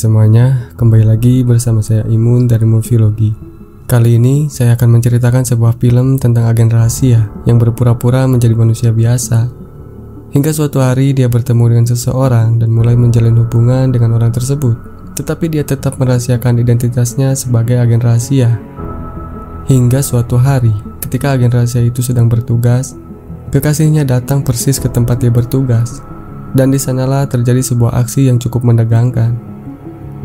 semuanya, kembali lagi bersama saya Imun dari Movilogi. Kali ini saya akan menceritakan sebuah film tentang agen rahasia yang berpura-pura menjadi manusia biasa. Hingga suatu hari dia bertemu dengan seseorang dan mulai menjalin hubungan dengan orang tersebut. Tetapi dia tetap merahasiakan identitasnya sebagai agen rahasia. Hingga suatu hari, ketika agen rahasia itu sedang bertugas, kekasihnya datang persis ke tempat dia bertugas. Dan di sanalah terjadi sebuah aksi yang cukup menegangkan.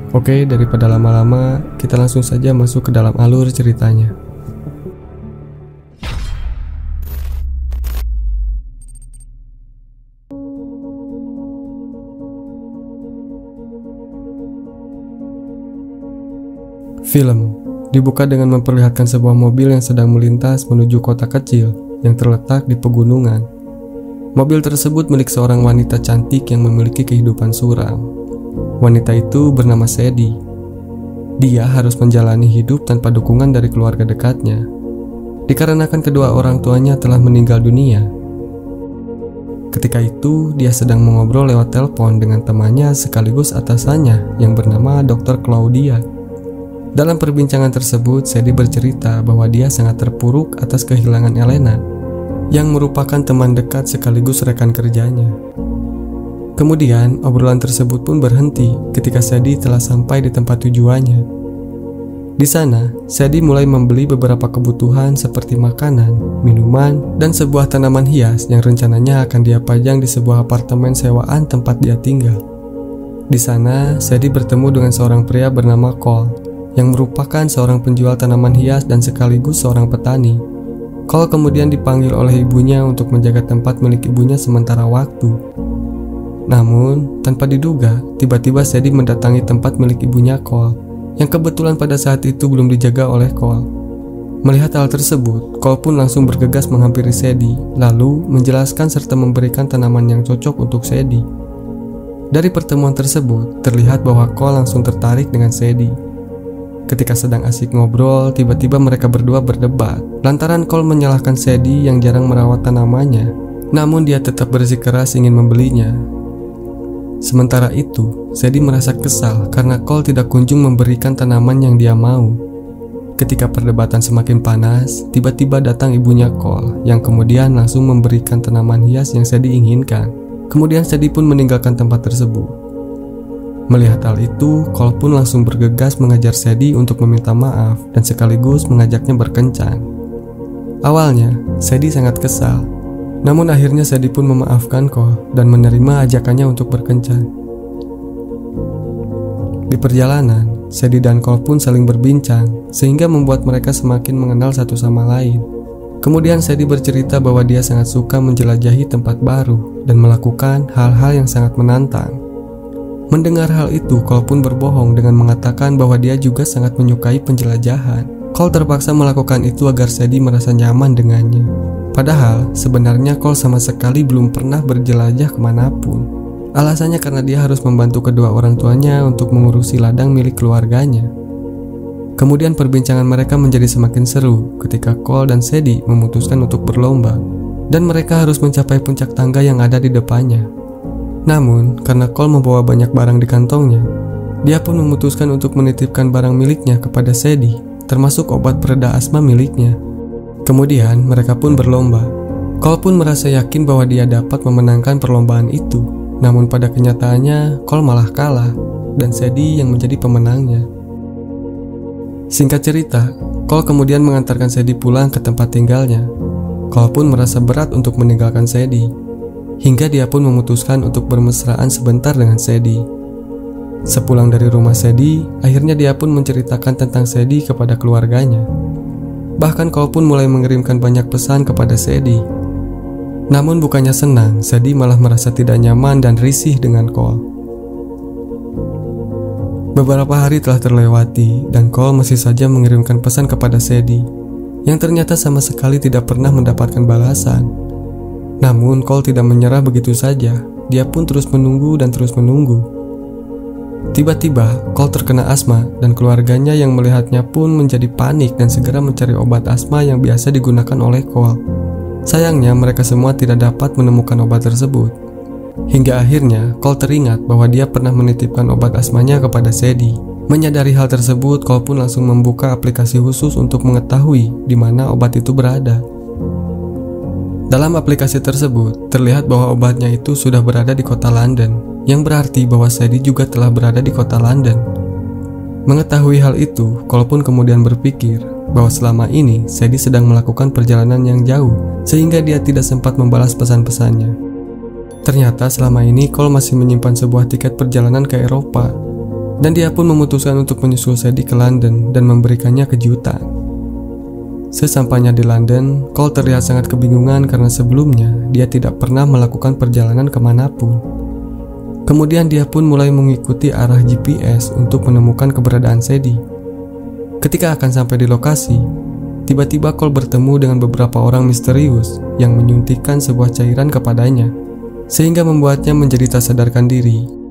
Oke, daripada lama-lama, kita langsung saja masuk ke dalam alur ceritanya. Film dibuka dengan memperlihatkan sebuah mobil yang sedang melintas menuju kota kecil yang terletak di pegunungan. Mobil tersebut milik seorang wanita cantik yang memiliki kehidupan suram. Wanita itu bernama Sadie. Dia harus menjalani hidup tanpa dukungan dari keluarga dekatnya, dikarenakan kedua orang tuanya telah meninggal dunia. Ketika itu, dia sedang mengobrol lewat telepon dengan temannya sekaligus atasannya yang bernama Dr. Claudia. Dalam perbincangan tersebut, Sadie bercerita bahwa dia sangat terpuruk atas kehilangan Elena, yang merupakan teman dekat sekaligus rekan kerjanya. Kemudian, obrolan tersebut pun berhenti ketika Sadie telah sampai di tempat tujuannya. Di sana, Sadie mulai membeli beberapa kebutuhan seperti makanan, minuman, dan sebuah tanaman hias yang rencananya akan dia pajang di sebuah apartemen sewaan tempat dia tinggal. Di sana, Sadie bertemu dengan seorang pria bernama Cole, yang merupakan seorang penjual tanaman hias dan sekaligus seorang petani. Cole kemudian dipanggil oleh ibunya untuk menjaga tempat milik ibunya sementara waktu. Namun, tanpa diduga, tiba-tiba Sadie mendatangi tempat milik ibunya Cole, yang kebetulan pada saat itu belum dijaga oleh Cole. Melihat hal tersebut, Cole pun langsung bergegas menghampiri Sadie, lalu menjelaskan serta memberikan tanaman yang cocok untuk Sadie. Dari pertemuan tersebut, terlihat bahwa Cole langsung tertarik dengan Sadie. Ketika sedang asik ngobrol, tiba-tiba mereka berdua berdebat lantaran Cole menyalahkan Sadie yang jarang merawat tanamannya, namun dia tetap bersikeras ingin membelinya. Sementara itu, Sadie merasa kesal karena Cole tidak kunjung memberikan tanaman yang dia mau. Ketika perdebatan semakin panas, tiba-tiba datang ibunya Cole yang kemudian langsung memberikan tanaman hias yang Sadie inginkan. Kemudian Sadie pun meninggalkan tempat tersebut. Melihat hal itu, Cole pun langsung bergegas mengajar Sadie untuk meminta maaf dan sekaligus mengajaknya berkencan. Awalnya, Sadie sangat kesal, namun akhirnya Sadie pun memaafkan Cole dan menerima ajakannya untuk berkencan. Di perjalanan, Sadie dan Cole pun saling berbincang, sehingga membuat mereka semakin mengenal satu sama lain. Kemudian Sadie bercerita bahwa dia sangat suka menjelajahi tempat baru dan melakukan hal-hal yang sangat menantang. Mendengar hal itu, Cole pun berbohong dengan mengatakan bahwa dia juga sangat menyukai penjelajahan. Cole terpaksa melakukan itu agar Sadie merasa nyaman dengannya. Padahal, sebenarnya Cole sama sekali belum pernah berjelajah kemanapun. Alasannya karena dia harus membantu kedua orang tuanya untuk mengurusi ladang milik keluarganya. Kemudian perbincangan mereka menjadi semakin seru ketika Cole dan Sadie memutuskan untuk berlomba, dan mereka harus mencapai puncak tangga yang ada di depannya. Namun, karena Cole membawa banyak barang di kantongnya, dia pun memutuskan untuk menitipkan barang miliknya kepada Sadie, termasuk obat pereda asma miliknya. Kemudian, mereka pun berlomba. Cole pun merasa yakin bahwa dia dapat memenangkan perlombaan itu. Namun pada kenyataannya, Cole malah kalah, dan Sadie yang menjadi pemenangnya. Singkat cerita, Cole kemudian mengantarkan Sadie pulang ke tempat tinggalnya. Cole pun merasa berat untuk meninggalkan Sadie, hingga dia pun memutuskan untuk bermesraan sebentar dengan Sadie. Sepulang dari rumah Sadie, akhirnya dia pun menceritakan tentang Sadie kepada keluarganya. Bahkan Cole pun mulai mengirimkan banyak pesan kepada Sadie. Namun bukannya senang, Sadie malah merasa tidak nyaman dan risih dengan Cole. Beberapa hari telah terlewati dan Cole masih saja mengirimkan pesan kepada Sadie, yang ternyata sama sekali tidak pernah mendapatkan balasan. Namun Cole tidak menyerah begitu saja. Dia pun terus menunggu dan terus menunggu. Tiba-tiba Cole terkena asma dan keluarganya yang melihatnya pun menjadi panik dan segera mencari obat asma yang biasa digunakan oleh Cole. Sayangnya mereka semua tidak dapat menemukan obat tersebut. Hingga akhirnya Cole teringat bahwa dia pernah menitipkan obat asmanya kepada Sadie. Menyadari hal tersebut, Cole pun langsung membuka aplikasi khusus untuk mengetahui di mana obat itu berada. Dalam aplikasi tersebut, terlihat bahwa obatnya itu sudah berada di kota London, yang berarti bahwa Sadie juga telah berada di kota London. Mengetahui hal itu, Cole pun kemudian berpikir bahwa selama ini Sadie sedang melakukan perjalanan yang jauh, sehingga dia tidak sempat membalas pesan-pesannya. Ternyata selama ini Cole masih menyimpan sebuah tiket perjalanan ke Eropa, dan dia pun memutuskan untuk menyusul Sadie ke London dan memberikannya kejutan. Sesampainya di London, Cole terlihat sangat kebingungan karena sebelumnya dia tidak pernah melakukan perjalanan kemanapun. Kemudian dia pun mulai mengikuti arah GPS untuk menemukan keberadaan Sadie. Ketika akan sampai di lokasi, tiba-tiba Cole bertemu dengan beberapa orang misterius yang menyuntikkan sebuah cairan kepadanya, sehingga membuatnya menjadi tak sadarkan diri.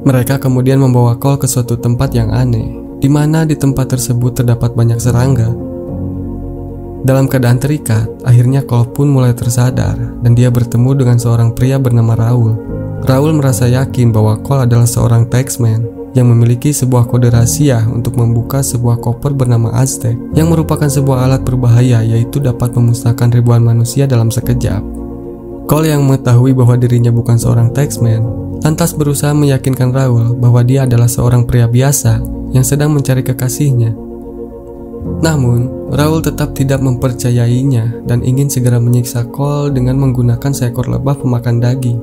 Mereka kemudian membawa Cole ke suatu tempat yang aneh, di mana di tempat tersebut terdapat banyak serangga. Dalam keadaan terikat, akhirnya Cole pun mulai tersadar dan dia bertemu dengan seorang pria bernama Raul. Raul merasa yakin bahwa Cole adalah seorang taxman yang memiliki sebuah kode rahasia untuk membuka sebuah koper bernama Aztec yang merupakan sebuah alat berbahaya, yaitu dapat memusnahkan ribuan manusia dalam sekejap. Cole yang mengetahui bahwa dirinya bukan seorang taxman, lantas berusaha meyakinkan Raul bahwa dia adalah seorang pria biasa yang sedang mencari kekasihnya. Namun, Raul tetap tidak mempercayainya dan ingin segera menyiksa Cole dengan menggunakan seekor lebah pemakan daging.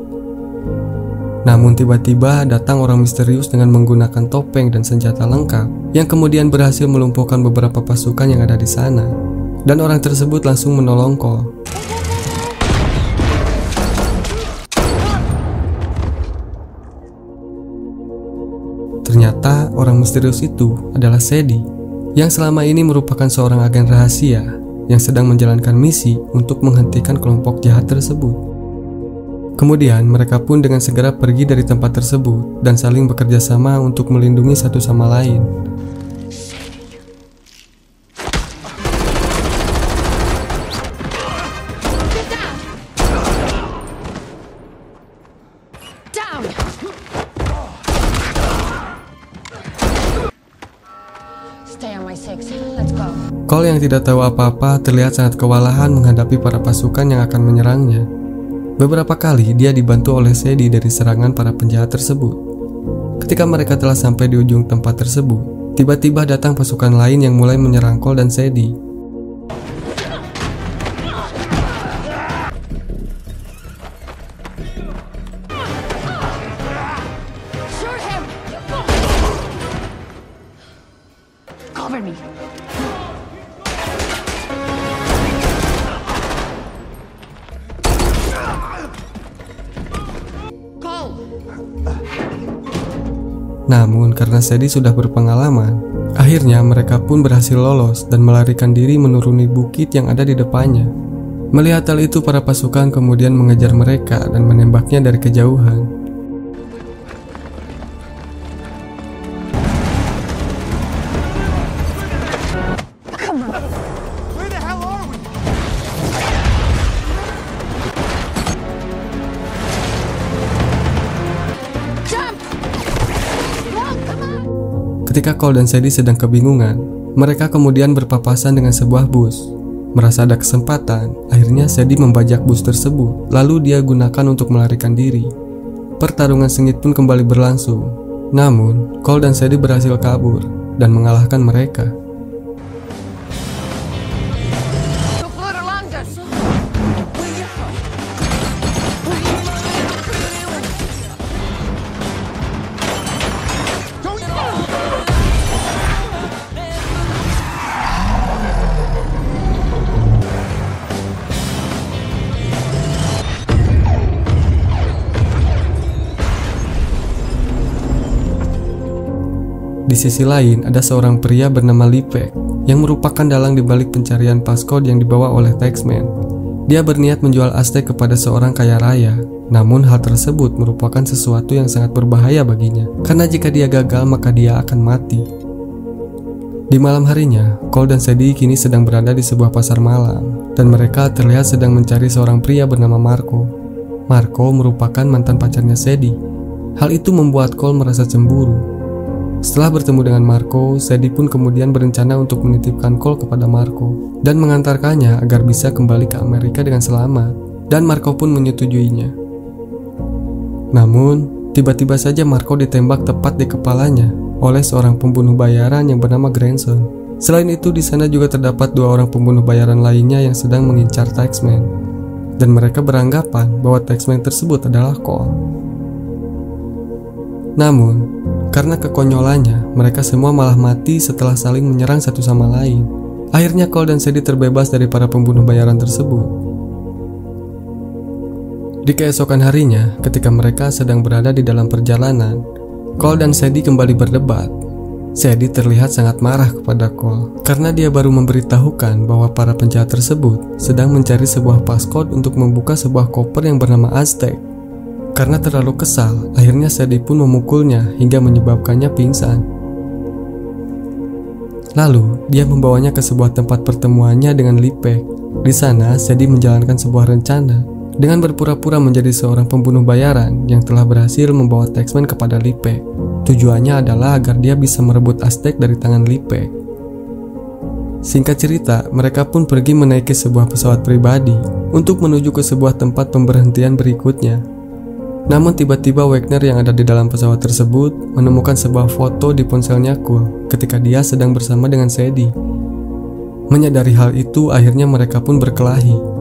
Namun tiba-tiba datang orang misterius dengan menggunakan topeng dan senjata lengkap yang kemudian berhasil melumpuhkan beberapa pasukan yang ada di sana. Dan orang tersebut langsung menolong Cole. Ternyata orang misterius itu adalah Sadie, yang selama ini merupakan seorang agen rahasia yang sedang menjalankan misi untuk menghentikan kelompok jahat tersebut. Kemudian mereka pun dengan segera pergi dari tempat tersebut dan saling bekerja sama untuk melindungi satu sama lain. Cole yang tidak tahu apa-apa terlihat sangat kewalahan menghadapi para pasukan yang akan menyerangnya. Beberapa kali dia dibantu oleh Sadie dari serangan para penjahat tersebut. Ketika mereka telah sampai di ujung tempat tersebut, tiba-tiba datang pasukan lain yang mulai menyerang Cole dan Sadie. Namun karena Sadie sudah berpengalaman, akhirnya mereka pun berhasil lolos dan melarikan diri menuruni bukit yang ada di depannya. Melihat hal itu, para pasukan kemudian mengejar mereka dan menembaknya dari kejauhan. Ketika Cole dan Sadie sedang kebingungan, mereka kemudian berpapasan dengan sebuah bus. Merasa ada kesempatan, akhirnya Sadie membajak bus tersebut, lalu dia gunakan untuk melarikan diri. Pertarungan sengit pun kembali berlangsung. Namun, Cole dan Sadie berhasil kabur dan mengalahkan mereka. Di sisi lain, ada seorang pria bernama Lipek yang merupakan dalang di balik pencarian passcode yang dibawa oleh Taxman. Dia berniat menjual Aztec kepada seorang kaya raya, namun hal tersebut merupakan sesuatu yang sangat berbahaya baginya, karena jika dia gagal maka dia akan mati. Di malam harinya, Cole dan Sadie kini sedang berada di sebuah pasar malam, dan mereka terlihat sedang mencari seorang pria bernama Marco. Marco merupakan mantan pacarnya Sadie. Hal itu membuat Cole merasa cemburu. Setelah bertemu dengan Marco, Sadie pun kemudian berencana untuk menitipkan Cole kepada Marco dan mengantarkannya agar bisa kembali ke Amerika dengan selamat, dan Marco pun menyetujuinya. Namun, tiba-tiba saja Marco ditembak tepat di kepalanya oleh seorang pembunuh bayaran yang bernama Grandson. Selain itu, di sana juga terdapat 2 orang pembunuh bayaran lainnya yang sedang mengincar Taxman, dan mereka beranggapan bahwa Taxman tersebut adalah Cole. Namun, karena kekonyolannya, mereka semua malah mati setelah saling menyerang satu sama lain. Akhirnya Cole dan Sadie terbebas dari para pembunuh bayaran tersebut. Di keesokan harinya, ketika mereka sedang berada di dalam perjalanan, Cole dan Sadie kembali berdebat. Sadie terlihat sangat marah kepada Cole karena dia baru memberitahukan bahwa para penjahat tersebut sedang mencari sebuah passcode untuk membuka sebuah koper yang bernama Aztec. Karena terlalu kesal, akhirnya Sadie pun memukulnya hingga menyebabkannya pingsan. Lalu, dia membawanya ke sebuah tempat pertemuannya dengan Lipek. Di sana, Sadie menjalankan sebuah rencana dengan berpura-pura menjadi seorang pembunuh bayaran yang telah berhasil membawa Taxman kepada Lipek. Tujuannya adalah agar dia bisa merebut Aztec dari tangan Lipek. Singkat cerita, mereka pun pergi menaiki sebuah pesawat pribadi untuk menuju ke sebuah tempat pemberhentian berikutnya. Namun tiba-tiba Wagner yang ada di dalam pesawat tersebut menemukan sebuah foto di ponselnya Cole ketika dia sedang bersama dengan Sadie. Menyadari hal itu, akhirnya mereka pun berkelahi.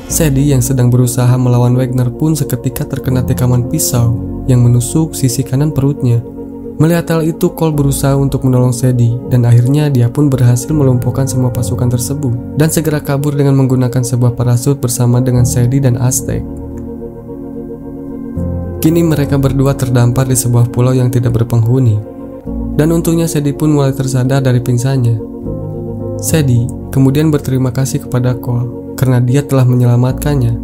Sadie yang sedang berusaha melawan Wagner pun seketika terkena tikaman pisau yang menusuk sisi kanan perutnya. Melihat hal itu, Cole berusaha untuk menolong Sadie dan akhirnya dia pun berhasil melumpuhkan semua pasukan tersebut dan segera kabur dengan menggunakan sebuah parasut bersama dengan Sadie dan Aztec. Kini mereka berdua terdampar di sebuah pulau yang tidak berpenghuni, dan untungnya Sadie pun mulai tersadar dari pingsannya. Sadie kemudian berterima kasih kepada Cole karena dia telah menyelamatkannya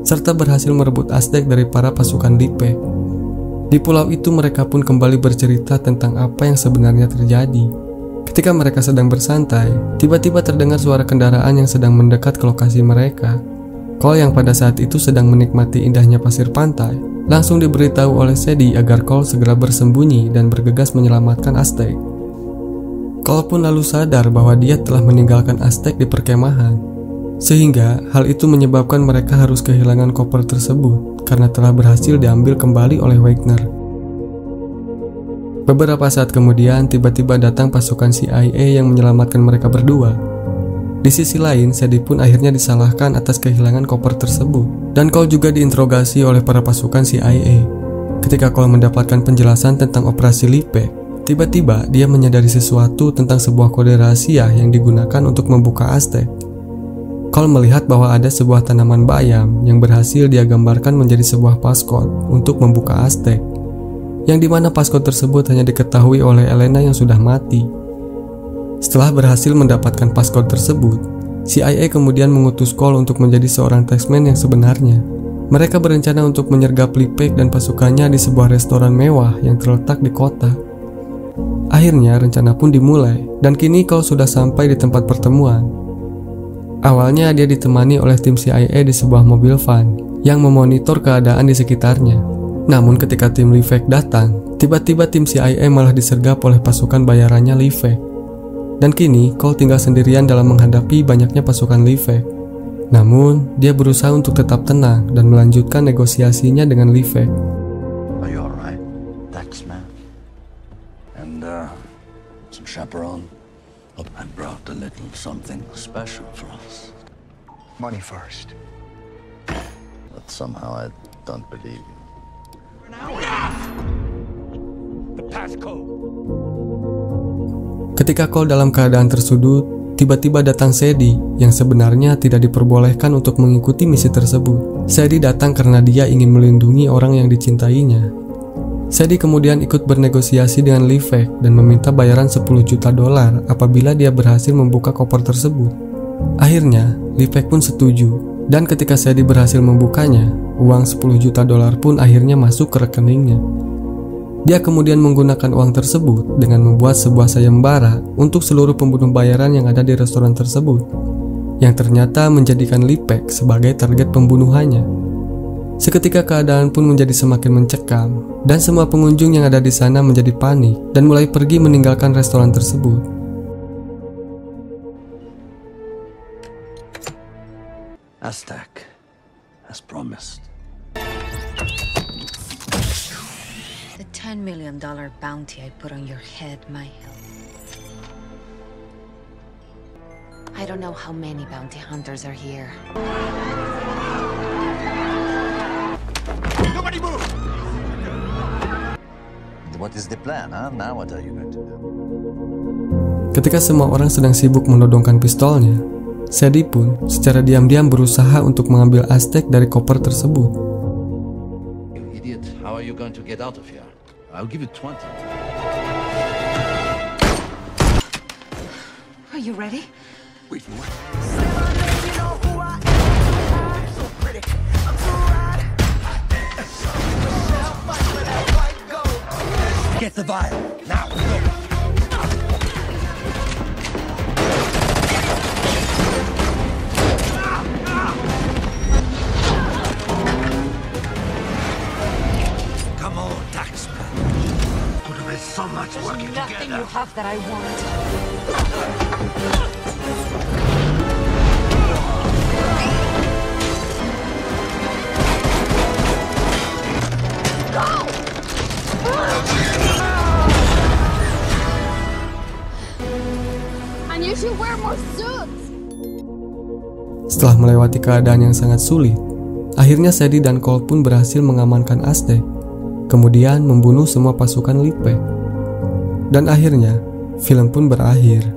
serta berhasil merebut Aztec dari para pasukan Lipek. Di pulau itu mereka pun kembali bercerita tentang apa yang sebenarnya terjadi. Ketika mereka sedang bersantai, tiba-tiba terdengar suara kendaraan yang sedang mendekat ke lokasi mereka. Cole yang pada saat itu sedang menikmati indahnya pasir pantai, langsung diberitahu oleh Sadie agar Cole segera bersembunyi dan bergegas menyelamatkan Aztec. Cole pun lalu sadar bahwa dia telah meninggalkan Aztec di perkemahan, sehingga hal itu menyebabkan mereka harus kehilangan koper tersebut karena telah berhasil diambil kembali oleh Wagner. Beberapa saat kemudian, tiba-tiba datang pasukan CIA yang menyelamatkan mereka berdua. Di sisi lain, Sadie pun akhirnya disalahkan atas kehilangan koper tersebut, dan Cole juga diinterogasi oleh para pasukan CIA. Ketika Cole mendapatkan penjelasan tentang operasi Lipek, tiba-tiba dia menyadari sesuatu tentang sebuah kode rahasia yang digunakan untuk membuka Aztec. Cole melihat bahwa ada sebuah tanaman bayam yang berhasil dia gambarkan menjadi sebuah passcode untuk membuka Aztec, yang dimana passcode tersebut hanya diketahui oleh Elena yang sudah mati. Setelah berhasil mendapatkan passcode tersebut, CIA kemudian mengutus Cole untuk menjadi seorang Taxman yang sebenarnya. Mereka berencana untuk menyergap Lipek dan pasukannya di sebuah restoran mewah yang terletak di kota. Akhirnya rencana pun dimulai, dan kini Cole sudah sampai di tempat pertemuan. Awalnya dia ditemani oleh tim CIA di sebuah mobil van yang memonitor keadaan di sekitarnya. Namun ketika tim Lipek datang, tiba-tiba tim CIA malah disergap oleh pasukan bayarannya Lipek. Dan kini Cole tinggal sendirian dalam menghadapi banyaknya pasukan Lipek. Namun dia berusaha untuk tetap tenang dan melanjutkan negosiasinya dengan Lipek. Are you alright, Taxman? And some chaperone? I brought a little something special for us. Money first. But somehow I don't believe you. The passcode. Ketika Cole dalam keadaan tersudut, tiba-tiba datang Sadie yang sebenarnya tidak diperbolehkan untuk mengikuti misi tersebut. Sadie datang karena dia ingin melindungi orang yang dicintainya. Sadie kemudian ikut bernegosiasi dengan Livek dan meminta bayaran $10 juta apabila dia berhasil membuka koper tersebut. Akhirnya, Livek pun setuju, dan ketika Sadie berhasil membukanya, uang $10 juta pun akhirnya masuk ke rekeningnya. Dia kemudian menggunakan uang tersebut dengan membuat sebuah sayembara untuk seluruh pembunuh bayaran yang ada di restoran tersebut, yang ternyata menjadikan Livek sebagai target pembunuhannya. Seketika keadaan pun menjadi semakin mencekam, dan semua pengunjung yang ada di sana menjadi panik dan mulai pergi meninggalkan restoran tersebut. Aztec, as promised. The $10 million bounty I put on your head, Michael. I don't know how many bounty hunters are here. Nobody move! What is the plan, huh? Now what are you going to do? Ketika semua orang sedang sibuk menodongkan pistolnya, Sadie pun secara diam-diam berusaha untuk mengambil Aztec dari koper tersebut. You idiot, how are you going to get out of here? I'll give you 20. Are you ready? Wait, what? Get the vial, now, go! Come on, Taxman. Could have been so much working Nothing together. you have that I want. And you should wear more suits. Setelah melewati keadaan yang sangat sulit, akhirnya Sadie dan Cole pun berhasil mengamankan Aztec, kemudian membunuh semua pasukan Livek. Dan akhirnya, film pun berakhir.